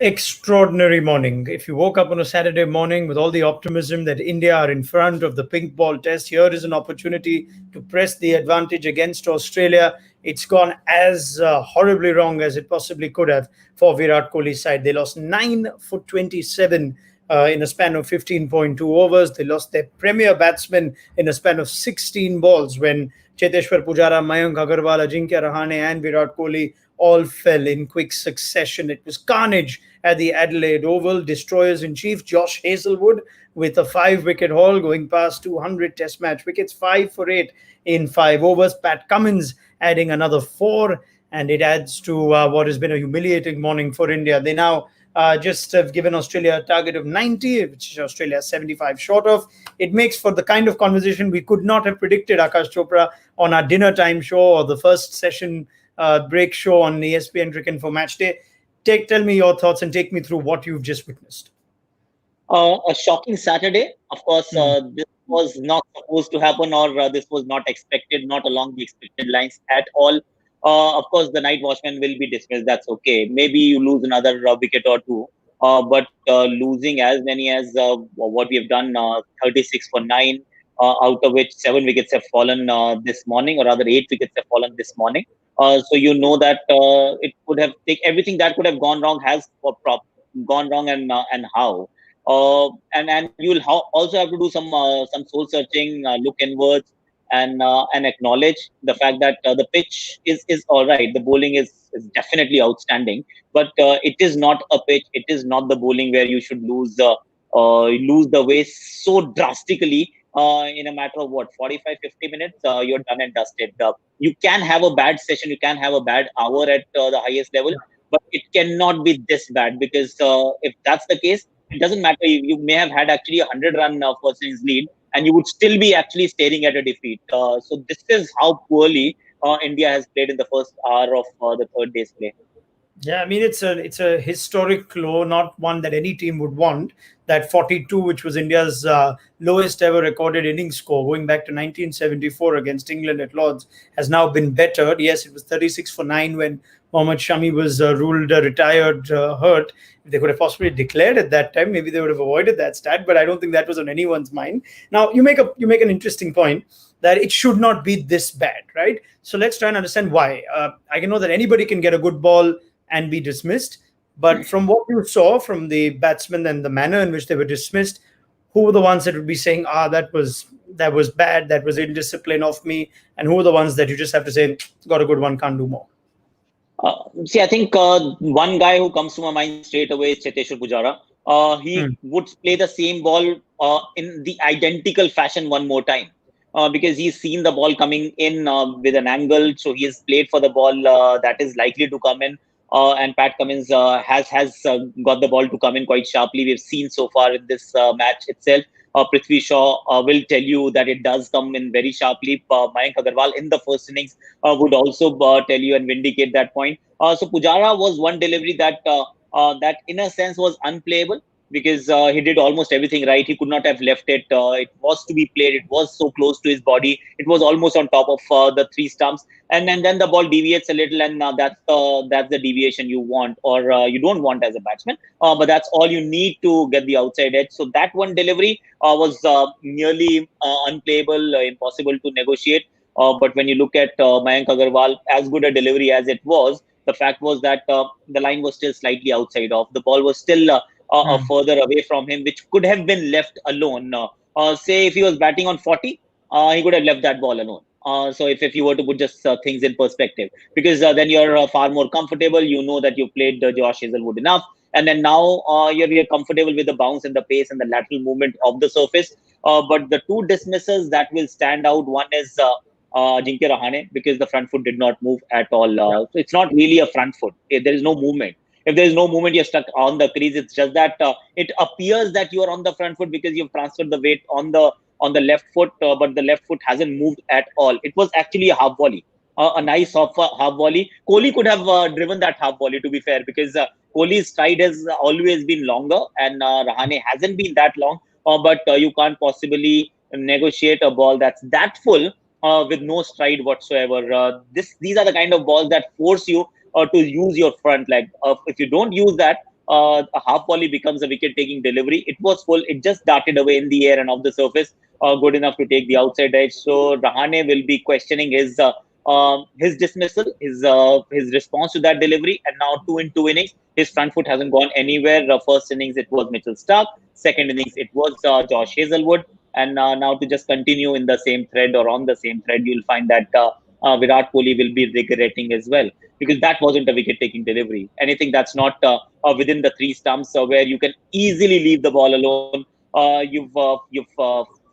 Extraordinary morning. If you woke up on a Saturday morning with all the optimism that India are in front of the pink ball test, here is an opportunity to press the advantage against Australia. It's gone as horribly wrong as it possibly could have for Virat Kohli's side. They lost 9 for 27 in a span of 15.2 overs. They lost their premier batsman in a span of 16 balls when Cheteshwar Pujara, Mayank Agarwal, Ajinkya Rahane, and Virat Kohli all fell in quick succession. It was carnage at the Adelaide Oval. Destroyers in chief Josh Hazlewood with a 5 wicket haul going past 200 test match wickets, 5 for 8 in 5 overs. Pat Cummins adding another 4, and it adds to what has been a humiliating morning for India. They now just have given Australia a target of 90, which Australia is 75 short of. It makes for the kind of conversation we could not have predicted, Akash Chopra, on our dinner time show or the first session break show on ESPN Cricket for Match Day. Tell me your thoughts and take me through what you've just witnessed. A shocking Saturday. Of course, this was not supposed to happen, or this was not expected, not along the expected lines at all. Of course, the night watchman will be dismissed. That's okay. Maybe you lose another wicket or two, but losing as many as what we have done, 36 for 9, out of which 7 wickets have fallen this morning, or rather 8 wickets have fallen this morning. So you know that it could have everything that could have gone wrong has gone wrong, and how. And you'll also have to do some soul searching, look inwards, and acknowledge the fact that the pitch is all right. The bowling is definitely outstanding, but it is not a pitch. It is not the bowling where you should lose the way so drastically. In a matter of what, 45, 50 minutes, you're done and dusted. You can have a bad session, you can have a bad hour at the highest level, but it cannot be this bad, because if that's the case, it doesn't matter. You may have had actually a 100-run first innings lead, and you would still be actually staring at a defeat. So this is how poorly India has played in the first hour of the third day's play. Yeah, I mean it's a historic low, not one that any team would want. That 42, which was India's lowest ever recorded innings score going back to 1974 against England at Lords, has now been bettered. Yes, it was 36 for 9 when Mohammad Shami was ruled retired, hurt. If they could have possibly declared at that time, maybe they would have avoided that stat. But I don't think that was on anyone's mind. Now you make an interesting point that it should not be this bad, right? So let's try and understand why. I can know that anybody can get a good ball and be dismissed. But from what you saw from the batsmen and the manner in which they were dismissed, who were the ones that would be saying, that was bad, that was indiscipline of me, and who are the ones that you just have to say, got a good one, can't do more? See, I think one guy who comes to my mind straight away is Cheteshwar Pujara. He would play the same ball in the identical fashion one more time, because he's seen the ball coming in with an angle, so he has played for the ball that is likely to come in. And Pat Cummins has got the ball to come in quite sharply. We've seen so far in this match itself. Prithvi Shaw will tell you that it does come in very sharply. Mayank Agarwal in the first innings would also tell you and vindicate that point. So Pujara was one delivery that in a sense was unplayable, because he did almost everything right. He could not have left it. It was to be played. It was so close to his body. It was almost on top of the three stumps. And then the ball deviates a little, and that's the deviation you want, or you don't want as a batsman. But that's all you need to get the outside edge. So that one delivery was nearly unplayable, impossible to negotiate. But when you look at Mayank Agarwal, as good a delivery as it was, the fact was that the line was still slightly outside of. The ball was still further away from him, which could have been left alone. Say if he was batting on 40, he could have left that ball alone. So if you were to put just things in perspective, because then you're far more comfortable. You know that you played Josh Hazelwood enough, and then now you're comfortable with the bounce and the pace and the lateral movement of the surface. But the two dismissals that will stand out, one is Ajinkya Rahane, because the front foot did not move at all. So it's not really a front foot. There is no movement. If there is no movement, you're stuck on the crease. It's just that it appears that you are on the front foot because you've transferred the weight on the left foot, but the left foot hasn't moved at all. It was actually a half volley, a nice half volley. Kohli could have driven that half volley, to be fair, because Kohli's stride has always been longer, and Rahane hasn't been that long. But you can't possibly negotiate a ball that's that full with no stride whatsoever. These are the kind of balls that force you to use your front leg. If you don't use that, a half volley becomes a wicket-taking delivery. It was full. It just darted away in the air and off the surface, good enough to take the outside edge. So Rahane will be questioning his dismissal, his response to that delivery, and now 2 in 2 innings, his front foot hasn't gone anywhere. First innings it was Mitchell Stark, second innings it was Josh Hazelwood, and now to just continue in the same thread or on the same thread, you'll find that Virat Kohli will be regretting as well, because that wasn't a wicket-taking delivery. Anything that's not within the three stumps, where you can easily leave the ball alone, you've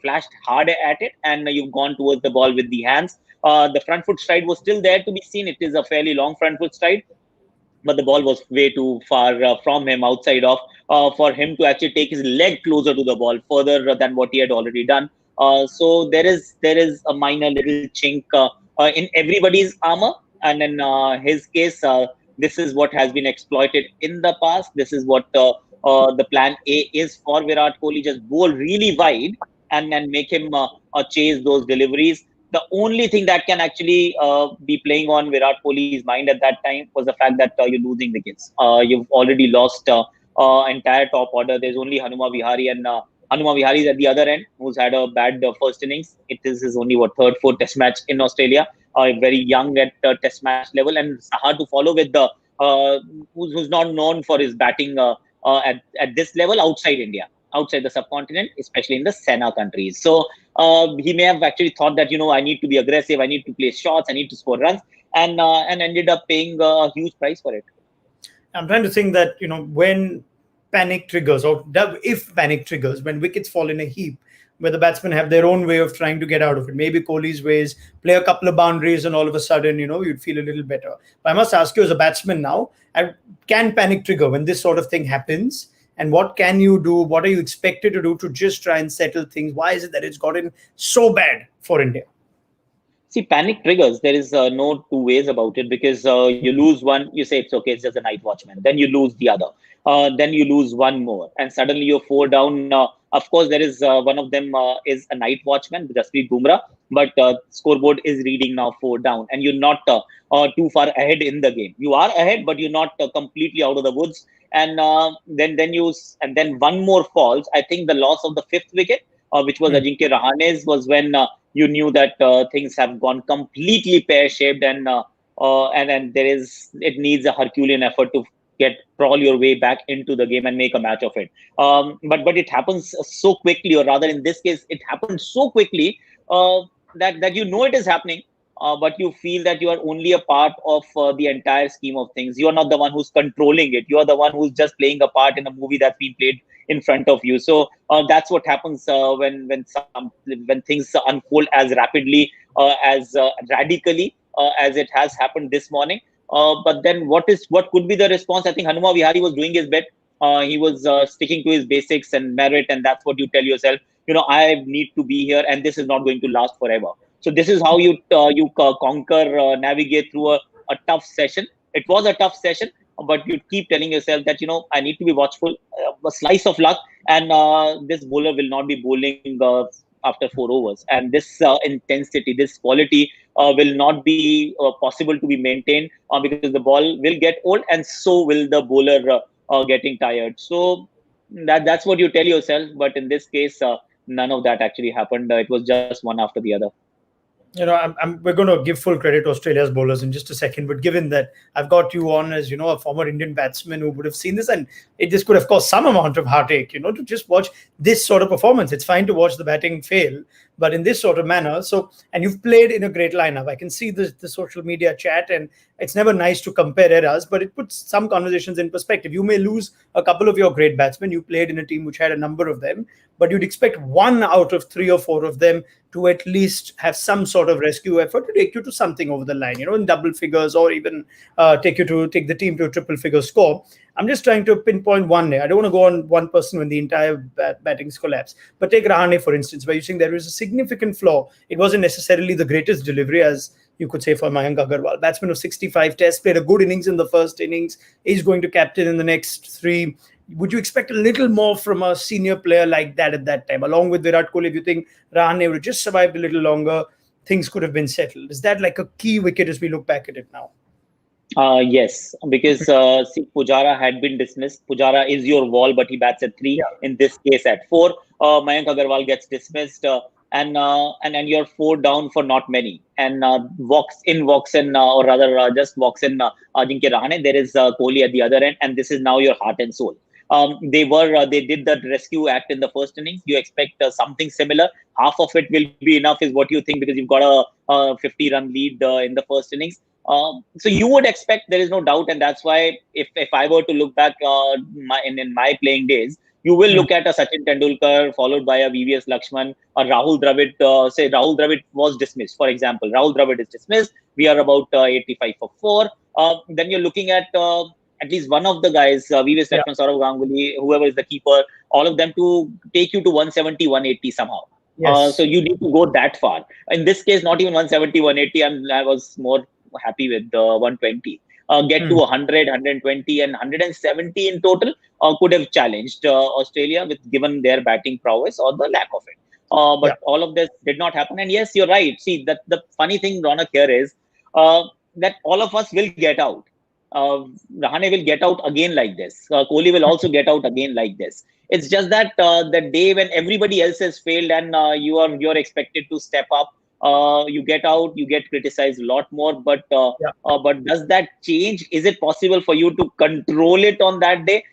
flashed hard at it, and you've gone towards the ball with the hands. The front foot stride was still there to be seen. It is a fairly long front foot stride, but the ball was way too far from him, outside off, for him to actually take his leg closer to the ball, further than what he had already done. So there is a minor little chink in everybody's armor, and in his case, this is what has been exploited in the past. This is what the plan A is for Virat Kohli: just bowl really wide and then make him chase those deliveries. The only thing that can actually be playing on Virat Kohli's mind at that time was the fact that you're losing wickets. You've already lost entire top order. There's only Hanuma Vihari, and Hanuma Vihari is at the other end, who's had a bad first innings. It is his only third, fourth Test match in Australia. Very young at Test match level, and it's hard to follow with the who's not known for his batting at this level outside India, outside the subcontinent, especially in the SENA countries. So he may have actually thought that, I need to be aggressive, I need to play shots, I need to score runs, and ended up paying a huge price for it. I'm trying to think that, when panic triggers, or if panic triggers, when wickets fall in a heap, where the batsmen have their own way of trying to get out of it. Maybe Kohli's ways, play a couple of boundaries, and all of a sudden, you'd feel a little better. But I must ask you, as a batsman now, can panic trigger when this sort of thing happens? And what can you do? What are you expected to do to just try and settle things? Why is it that it's gotten so bad for India? See, panic triggers. There is no two ways about it, because you lose one, you say it's okay, it's just a night watchman. Then you lose the other. Then you lose one more, and suddenly you're 4 down. Of course, there is one of them is a night watchman, Jasprit Bumrah, but scoreboard is reading now 4 down, and you're not too far ahead in the game. You are ahead, but you're not completely out of the woods. And then one more falls. I think the loss of the fifth wicket, which was Ajinkya Rahane's, was when you knew that things have gone completely pear-shaped, and it needs a Herculean effort to crawl your way back into the game and make a match of it. But it happens so quickly, or rather, in this case, it happened so quickly that it is happening. But you feel that you are only a part of the entire scheme of things. You are not the one who's controlling it. You are the one who's just playing a part in a movie that's been played in front of you. So that's what happens when things unfold as rapidly, as radically as it has happened this morning. But then what could be the response? I think Hanuma Vihari was doing his bit. He was sticking to his basics and merit, and that's what you tell yourself. I need to be here, and this is not going to last forever. So this is how you conquer, navigate through a tough session. It was a tough session, but you keep telling yourself that, I need to be watchful, a slice of luck, and this bowler will not be bowling after 4 overs. And this intensity, this quality will not be possible to be maintained because the ball will get old, and so will the bowler getting tired. So that's what you tell yourself. But in this case, none of that actually happened. It was just one after the other. We're going to give full credit to Australia's bowlers in just a second, but given that I've got you on as, a former Indian batsman who would have seen this, and this could have caused some amount of heartache, to just watch this sort of performance. It's fine to watch the batting fail, but in this sort of manner. So, and you've played in a great lineup. I can see the social media chat, and it's never nice to compare eras, but it puts some conversations in perspective. You may lose a couple of your great batsmen. You played in a team which had a number of them, but you'd expect 1 out of 3 or 4 of them to at least have some sort of rescue effort to take you to something over the line, in double figures, or even take the team to a triple figure score. I'm just trying to pinpoint one there. I don't want to go on one person when the entire batting's collapse. But take Rahane, for instance, where you're saying there was a significant flaw. It wasn't necessarily the greatest delivery, as you could say, for Mayank Agarwal. Batsman of 65 tests, played a good innings in the first innings, is going to captain in the next 3. Would you expect a little more from a senior player like that at that time? Along with Virat Kohli, if you think Rahane would have just survived a little longer, things could have been settled. Is that like a key wicket as we look back at it now? Yes, because see, Pujara had been dismissed. Pujara is your wall, but he bats at three. Yeah. In this case, at four, Mayank Agarwal gets dismissed, and you're four down for not many. And walks in, or rather, just walks in Ajinkya Rahane. There is Kohli at the other end, and this is now your heart and soul. They did the rescue act in the first innings. You expect something similar. Half of it will be enough, is what you think, because you've got a 50-run lead in the first innings. So you would expect, there is no doubt, and that's why if I were to look back in my playing days, you will Hmm. look at a Sachin Tendulkar followed by a VVS Lakshman or Rahul Dravid. Say Rahul Dravid was dismissed, for example. Rahul Dravid is dismissed. We are about 85 for four. Then you're looking at least one of the guys, VVS Yeah. Lakshman, Saurav Ganguly, whoever is the keeper, all of them to take you to 170, 180 somehow. So Yes. you need to go that far. In this case, not even 170, 180. I was more happy with 120. Get to Hmm. 100, 120, and 170 in total could have challenged Australia with given their batting prowess or the lack of it. Yeah. But all of this did not happen. And yes, you're right. See, that the funny thing, Ronak, here is uh, that all of us will get out. Uh, Rahane will get out again like this. Kohli will also get out again like this. It's just that the day when everybody else has failed and you're expected to step up, you get out, you get criticized a lot more. Yeah. But does that change? Is it possible for you to control it on that day?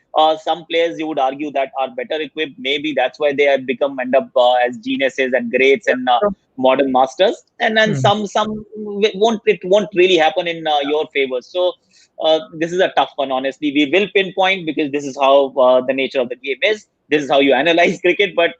Some players you would argue that are better equipped. Maybe that's why they have become end up as geniuses and greats and Yeah. modern masters. And then Hmm. some won't really happen in your favor. So this is a tough one, honestly. We will pinpoint because this is how the nature of the game is. This is how you analyze cricket, but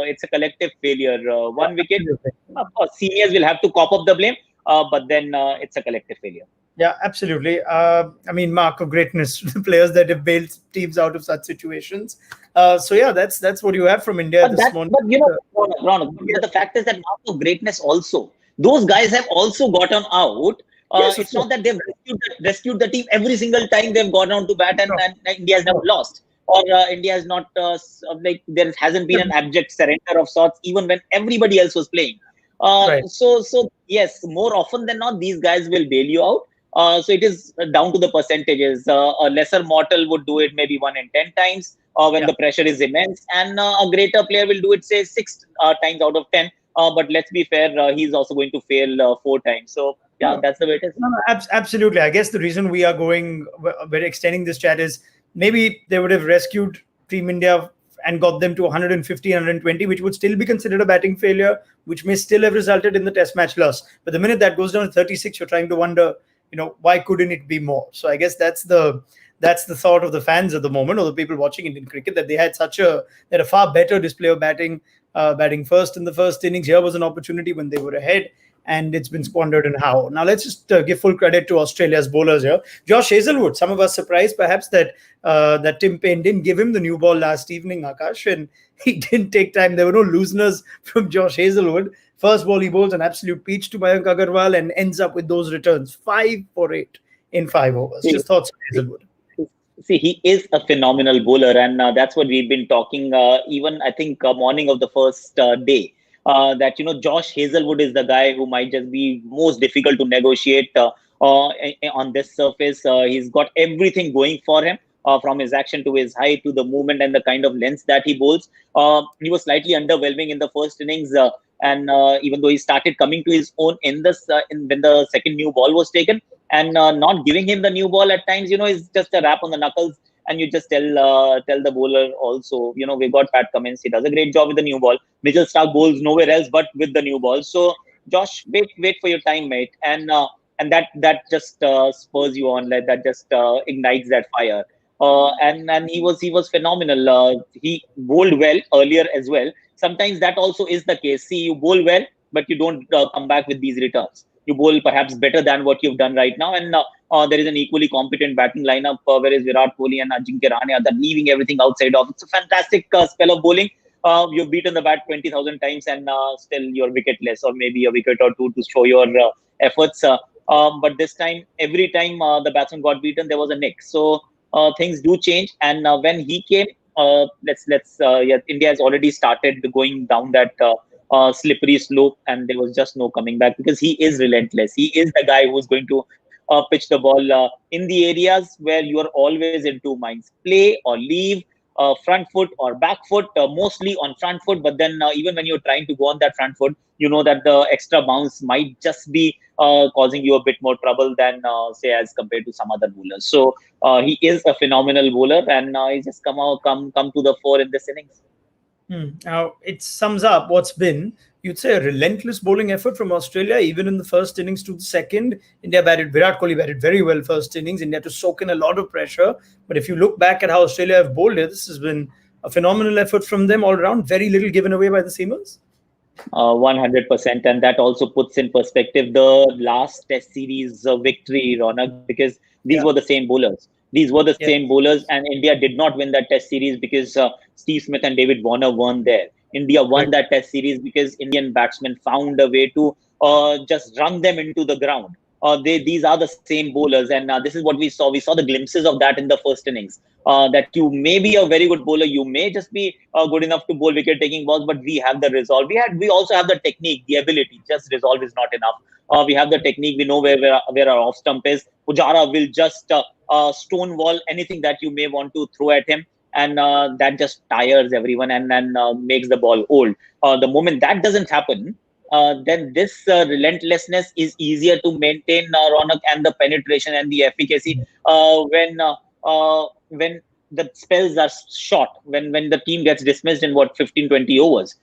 it's a collective failure. Yeah. One wicket, Absolutely. of course, seniors will have to cop up the blame, but then it's a collective failure. Yeah, absolutely. I mean, mark of greatness, the players that have bailed teams out of such situations. So yeah, that's what you have from India this morning. But you know, Uh, Ronak, yeah. but the fact is that mark of greatness also, those guys have also gotten out. Yes, of It's course. not that they've rescued the team every single time they've gone on to bat, No, and India has never no. lost, or India has not like there hasn't been Yeah, an abject surrender of sorts, even when everybody else was playing. right. So yes, more often than not, these guys will bail you out. So it is down to the percentages. A lesser mortal would do it maybe 1 in 10 times when Yeah. the pressure is immense, and a greater player will do it say six times out of 10. But let's be fair, he's also going to fail 4 times. So yeah, No, that's the way it is. no, no, absolutely. I guess the reason we are we're extending this chat is maybe they would have rescued Team India and got them to 150, 120, which would still be considered a batting failure, which may still have resulted in the Test match loss. But the minute that goes down to 36, you're trying to wonder, why couldn't it be more? So I guess that's the thought of the fans at the moment, or the people watching Indian cricket, that they had a far better display of batting first in the first innings. Here was an opportunity when they were ahead, and it's been squandered in how. Now let's just give full credit to Australia's bowlers here. Josh Hazelwood, some of us surprised perhaps that Tim Payne didn't give him the new ball last evening, Akash, and he didn't take time. There were no looseners from Josh Hazelwood. First ball, he bowls an absolute peach to Mayank Agarwal and ends up with those returns, 5 for 8 in 5 overs. See, Just thoughts on Hazelwood. See, he is a phenomenal bowler, and that's what we've been talking. Even I think morning of the first day, that Josh Hazelwood is the guy who might just be most difficult to negotiate on this surface. He's got everything going for him, from his action to his height to the movement and the kind of length that he bowls. He was slightly underwhelming in the first innings, and even though he started coming to his own when the second new ball was taken, and not giving him the new ball at times, is just a rap on the knuckles. And you just tell the bowler also, we got Pat Cummins. He does a great job with the new ball. Mitchell Stark bowls nowhere else but with the new ball. So Josh, wait for your time, mate. And that just spurs you on. Like that just ignites that fire. And he was phenomenal. He bowled well earlier as well. Sometimes that also is the case. See, you bowl well, but you don't come back with these returns. You bowl perhaps better than what you've done right now, and there is an equally competent batting lineup, whereas Virat Kohli and Ajinkya Rahane are leaving everything outside of. It's a fantastic spell of bowling. You've beaten the bat 20,000 times, and still you're wicketless, or maybe a wicket or two to show your efforts. But this time, every time the batsman got beaten, there was a nick. So things do change, and when he came, yeah, India has already started going down that slippery slope, and there was just no coming back because he is relentless. He is the guy who's going to pitch the ball in the areas where you are always in two minds: play or leave, front foot or back foot, mostly on front foot. But then even when you're trying to go on that front foot, you know that the extra bounce might just be causing you a bit more trouble than say as compared to some other bowlers. So he is a phenomenal bowler, and he's just come to the fore in this innings. Now, it sums up what's been, you'd say, a relentless bowling effort from Australia, even in the first innings to the second. India batted, Virat Kohli batted very well first innings. India to soak in a lot of pressure. But if you look back at how Australia have bowled it, this has been a phenomenal effort from them all around. Very little given away by the seamers. 100%, and that also puts in perspective the last Test series victory, Ronak, because these were the same bowlers. These were the same bowlers, and India did not win that Test series because Steve Smith and David Warner weren't there. India won that Test series because Indian batsmen found a way to just run them into the ground. These are the same bowlers, and this is what we saw. We saw the glimpses of that in the first innings. That you may be a very good bowler, you may just be good enough to bowl wicket-taking balls, but we have the resolve. We also have the technique, the ability. Just resolve is not enough. We have the technique. We know where our off stump is. Pujara will just stonewall anything that you may want to throw at him, and that just tires everyone and makes the ball old. The moment that doesn't happen, then this relentlessness is easier to maintain, Ronak, and the penetration and the efficacy when the spells are short, when the team gets dismissed in 15-20 overs.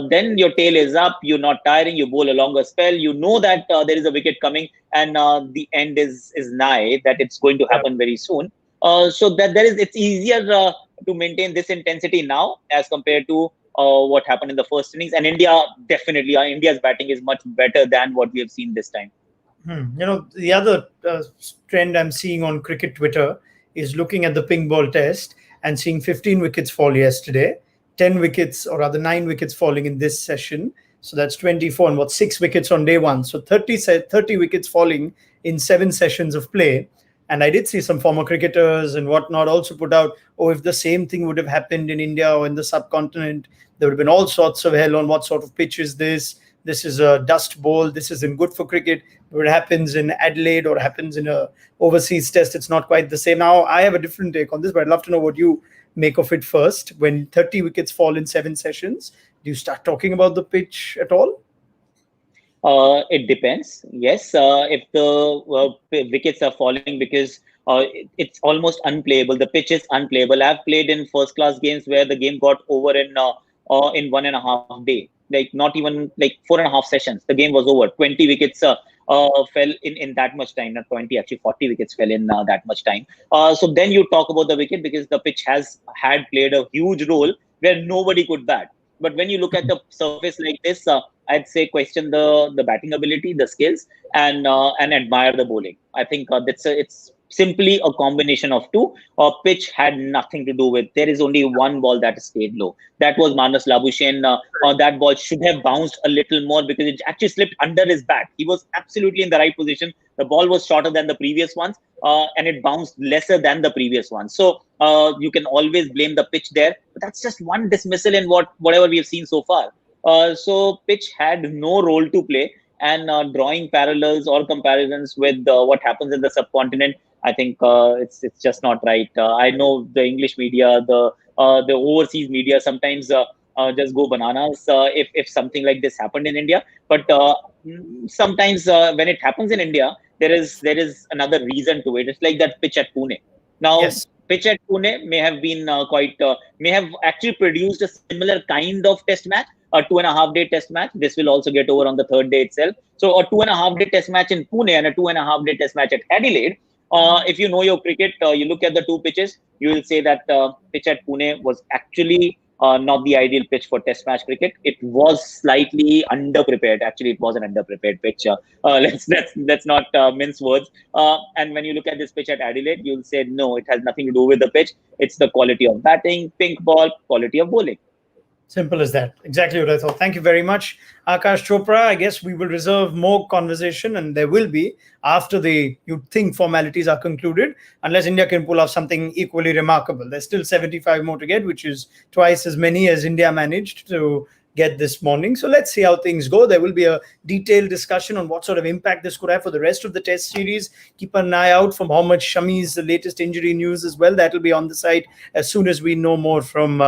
Then your tail is up, you're not tiring, you bowl a longer spell, you know that there is a wicket coming, and the end is nigh, that it's going to happen very soon. So that it's easier to maintain this intensity now as compared to what happened in the first innings. And India's batting is much better than what we have seen this time. The other trend I'm seeing on cricket Twitter is looking at the pink ball test and seeing 15 wickets fall yesterday, 10 wickets, or rather 9 wickets falling in this session. So that's 24 and 6 wickets on day one. So 30 wickets falling in 7 sessions of play. And I did see some former cricketers and whatnot also put out, if the same thing would have happened in India or in the subcontinent, there would have been all sorts of hell on what sort of pitch is this. This is a dust bowl. This isn't good for cricket. If it happens in Adelaide or happens in a overseas test, it's not quite the same. Now, I have a different take on this, but I'd love to know what you make of it first. When 30 wickets fall in 7 sessions, do you start talking about the pitch at all? It depends. Yes, if the wickets are falling because it's almost unplayable. The pitch is unplayable. I've played in first-class games where the game got over in 1.5 days. Like not even like 4.5 sessions. The game was over. 20 wickets fell in that much time. Not 20, actually 40 wickets fell in that much time. So then you talk about the wicket because the pitch had played a huge role where nobody could bat. But when you look at the surface like this, I'd say question the batting ability, the skills, and admire the bowling. I think it's simply a combination of two. Pitch had nothing to do with. There is only one ball that stayed low. That was Marnus Labuschagne. That ball should have bounced a little more because it actually slipped under his bat. He was absolutely in the right position. The ball was shorter than the previous ones, and it bounced lesser than the previous ones. So you can always blame the pitch there. But that's just one dismissal in whatever we have seen so far. So pitch had no role to play, and drawing parallels or comparisons with what happens in the subcontinent, I think it's just not right. I know the English media, the overseas media sometimes just go bananas if something like this happened in India. But sometimes when it happens in India, there is another reason to it. It's like that pitch at Pune. Now, pitch at Pune may have been may have actually produced a similar kind of test match, a 2.5-day test match. This will also get over on the 3rd day itself. So a 2.5-day test match in Pune and a 2.5-day test match at Adelaide. If you know your cricket, you look at the two pitches, you will say that pitch at Pune was actually not the ideal pitch for test match cricket. It was slightly underprepared. Actually, it was an underprepared pitch. Let's not mince words. And when you look at this pitch at Adelaide, you'll say, no, it has nothing to do with the pitch. It's the quality of batting, pink ball, quality of bowling. Simple as that. Exactly what I thought. Thank you very much, Akash Chopra. I guess we will reserve more conversation, and there will be after you'd think formalities are concluded, unless India can pull off something equally remarkable. There's still 75 more to get, which is twice as many as India managed to get this morning. So let's see how things go. There will be a detailed discussion on what sort of impact this could have for the rest of the test series. Keep an eye out for Mohammad Shami's latest injury news as well. That will be on the site as soon as we know more from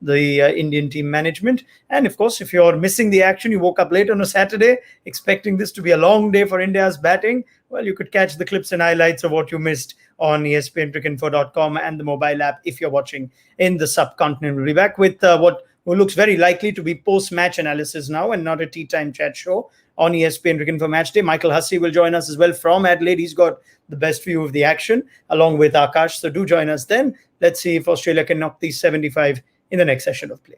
the Indian team management. And of course, if you're missing the action, you woke up late on a Saturday expecting this to be a long day for India's batting, well, you could catch the clips and highlights of what you missed on espncricinfo.com and the mobile app if you're watching in the subcontinent. We'll be back with what looks very likely to be post-match analysis now and not a tea time chat show on ESPN Cricket for Match Day. Michael Hussey will join us as well from Adelaide. He's got the best view of the action along with Akash. So do join us then. Let's see if Australia can knock these 75 in the next session of play.